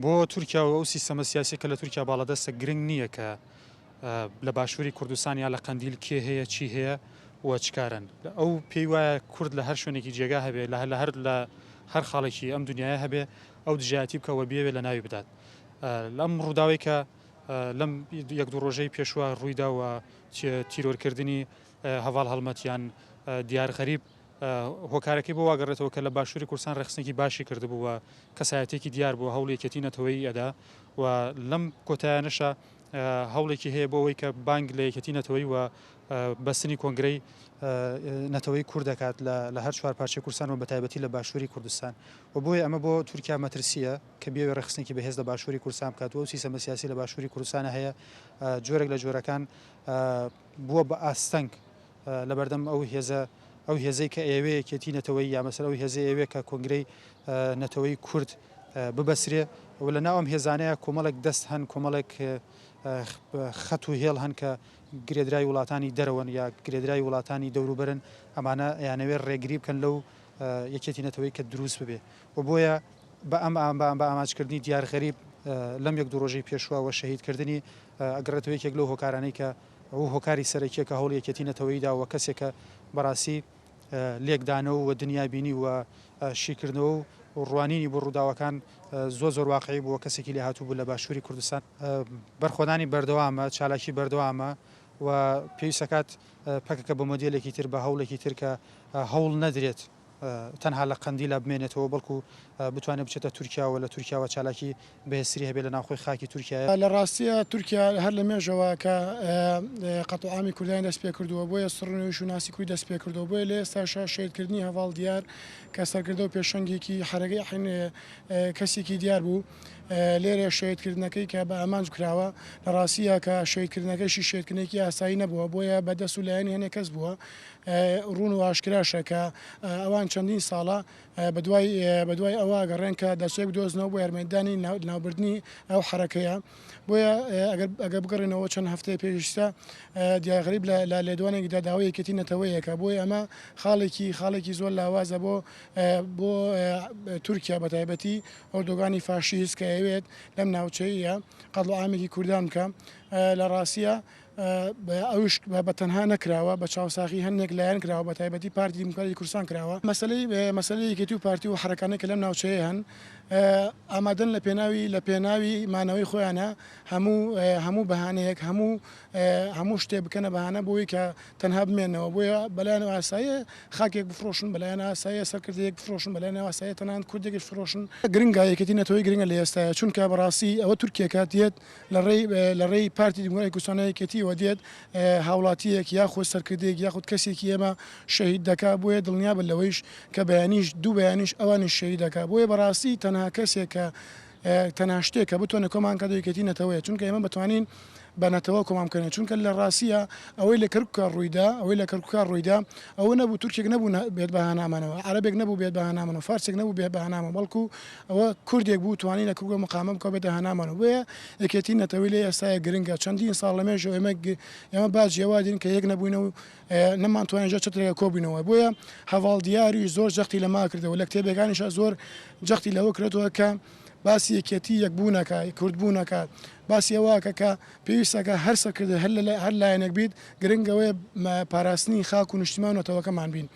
بۆ تورکیا و ئەو سیستەمە سیاسی کە لە تورکیا باڵەدەستە گرنگ نییە کە لە باشووری کوردستان یا لە قەندیل کێ هەیە چی هەیە و چکارن ئەو پێی وایە کورد لە هەر شوێنێکی جێگا هەبێ لە هەر خاڵێکی ئەم دنیاە هەبێ ئەو دژایەتی بکەوە بێوێ لە ناوی بدات لەم ڕووداوی کە لەم یەک دوو ڕۆژەی پێشوە ڕوویداوە تیرۆرکردنی هەواڵ هەڵمەتیان دیار غەریب هۆکارەکەی بۆ واگەڕێتەوە کە لە باشووری کوردستان ڕێخستێکی باشی کردبووە کەسایەتێکی دیار بوو هەوڵێکەتی نەتەوەی ئەدا و لەم کۆتایانەشە هەوڵێکی هەیە بۆ ئەوەی کە بانگ لە یەکەتی نەتەوەی و بەستنی کۆنگرەی نەتەوەی کوورد دەکات لە هەر چوار پارچەی کوردستان و بەتایبەتی لە باشووری کوردستان و بۆیە ئەمە بۆ تورکیا مەترسیە کە بێوێ ڕێخستێکی بەهێز لە باشووری کوردستان بکات و سیستەمە سیاسی لە باشووری کوردستانە هەیە جۆرێک لە جۆرەکان بووە بە ئاستەنگ لەبەردەم ئەو هێزەی کە ئێوەیە یەکێتی نەتەوەی یا مەسەر ئەو هێزەی ئێوێ کە کۆنگرەی نەتەوەی کورد ببەسرێ و لە ناوم هێزانەیە کۆمەڵێک دەست هەن کۆمەڵێک خەت و هێڵ هەن کە گرێدرای وڵاتانی دەرەوەن یا گرێدرای وڵاتانی دەوروبەرن ئەمانە یانەوێت ڕێگری بکەن لەو یەکێتی نەتەوەی کە دروست ببێ و بۆیە بە ئاماجکردنی دیار غەریب لەم یەک دوو ڕۆژەی پێشوە شەهیدکردنی ئەگەڕێتەوە یەکێک لەو هۆکارانەی کە ئەو هۆکاری سەرەکیە کە هەوڵ یەکێتی نەتەوەیدا و کەسێکە بەڕاستی لێکدانەوە و دنیابینی و شیکردنەوە و ڕوانینی بۆ ڕووداوەکان زۆر واقعی بووە کەسێکی لێ هاتوو بوو لە باشووری کوردستان بەرخۆدانی بەردەوامە چالاکی بەردەوامە و پێویستەکات پەکەکە بە مۆدیلێکی تر بە هەوڵێکی تر کە هەوڵ نەدرێت تەنها لە قەندیلا بمێنێتەوە بەڵکو بتوانێت بچێتە تورکیا و لە تورکیاوە چالاکی بەهێزتری هەبێت لە ناوخۆی خاکی تورکیایە لە ڕاستیە تورکیا هەر لە مێژەوە کە قەتوعامی کوردانی دەست پێ کردووە بۆیە سڕنەوەی و ناسی کوردی دەست پێ کردەوە بۆیە لە ئێستاشا شێتکردنی هەواڵ دیار کە سەرکردە و پێشەنگێکی حرەکەی حین کەسێکی دیار بوو لێرە شێتکردنەکەی کە بە ئامانج کراوە لە ڕاستیە کە شێتکردنەکەیشی شێتکردنێکی ئاسایی نەبووە بۆیە بەدەست و لایەنی هەنێک کەس بووە ڕوون و ئاشکراشە کە ئەوان چەندین ساڵە بەدوای ئەوە گەڕێن کە دەسێک دۆزنەوە بۆ یارمەتیدانی ناوبردنی ئەو حرەکەیە بۆیە ئەگەر بگەڕێنەوە چەند هەفتەیە پێشتە دیاغریب لە لێدوانێکدا داوای یەکێتی نەتەوەیەکە بۆی ئەمە خاڵێکی زۆر لاوازە بۆ تورکیا بەتایبەتی ئۆردۆگانی فاشیست کە ئەوێت لەم ناوچەیە قەتڵعامێکی کوردان بکە لە ڕاستیە ئەوش بە تەنها نەکراوە بە چاوساخی هەندێک لایەن کراوە بە تایبەتی پارتی دیموکراتی کوردستان کراوە مەسەلەی یەکێتی و پارتی و حرەکانەی کە لەم ناوچەیە هەن ئامادەن لە پێناوی مانەوەی خۆیانە هەموو بەهانەیەک هەموو شتێک بکەنە بەهانە بۆی کە تەنها بمێنەوە بۆیە بەلایەن ئاساییە خاکێک بفرۆشن بەلایەن ئاساییە سەرکردەیەک بفرۆشن بەلایەن ئاساییە تەنان کوردێک بفرۆشن گرنگە یەکێتی نەتەوەی گرنگە لە ئێستاە چونکە بەڕاستی ئەوە تورکیەکە دێت لە ڕێی پارتی دیموکراتی کوردستان یەکێتی دێت هاوڵاتیەک یاخود سەرکردەیەک یاخود کەسێکی ئێمە شەهید دەکا بۆیە دڵنیا بن لەوەیش کە دوو بەیانیش ئەوانش شەهید دەکا بۆیە بەڕاستی تەنها کەسێک کە تەنها شتێک کە بتوانێت کۆمان کە یەکێتی نەتەوەیە چونکە ئێمە بتوانین بە نەتەوە کۆمامکردن چونکە لە ڕاستیە ئەوەی لە کەرکووکە ڕوویدا ئەوە نەبوو تورکێک نەبوو بێت بەهانامانەوە عەرەبێک نەبوو بێت بەهانامانەوە فارسێک نەبوو بێت بەهانامە بەڵکو ئەوە کوردێک بوو توانی لە کورگە مقامە بکە بێت هەنامانەوە بۆیە یەکێتی نەتەوەی لە ئێستاە گرنگە چەندین ساڵ لە مێژەوە ئێمە باش جێوادین کە یەک نەبووینەوە نەمانتوانین چترێکە کۆبووینەوە بۆیە هەواڵ دیاری زۆر جەختی لە ما کردەوە لە کتێبەکانیشە زۆر جەختی لەوە کردەوە کە باسی یەکێتی یەکبوونەکە کوردبوونەکە باسی ئەوواکە کە پێویستەکە هەر سەرکردە هەر لایەنێک بیت گرنگەوەی پاراستنی خاک و نیشتیمان و نەتەوەکەمان بین.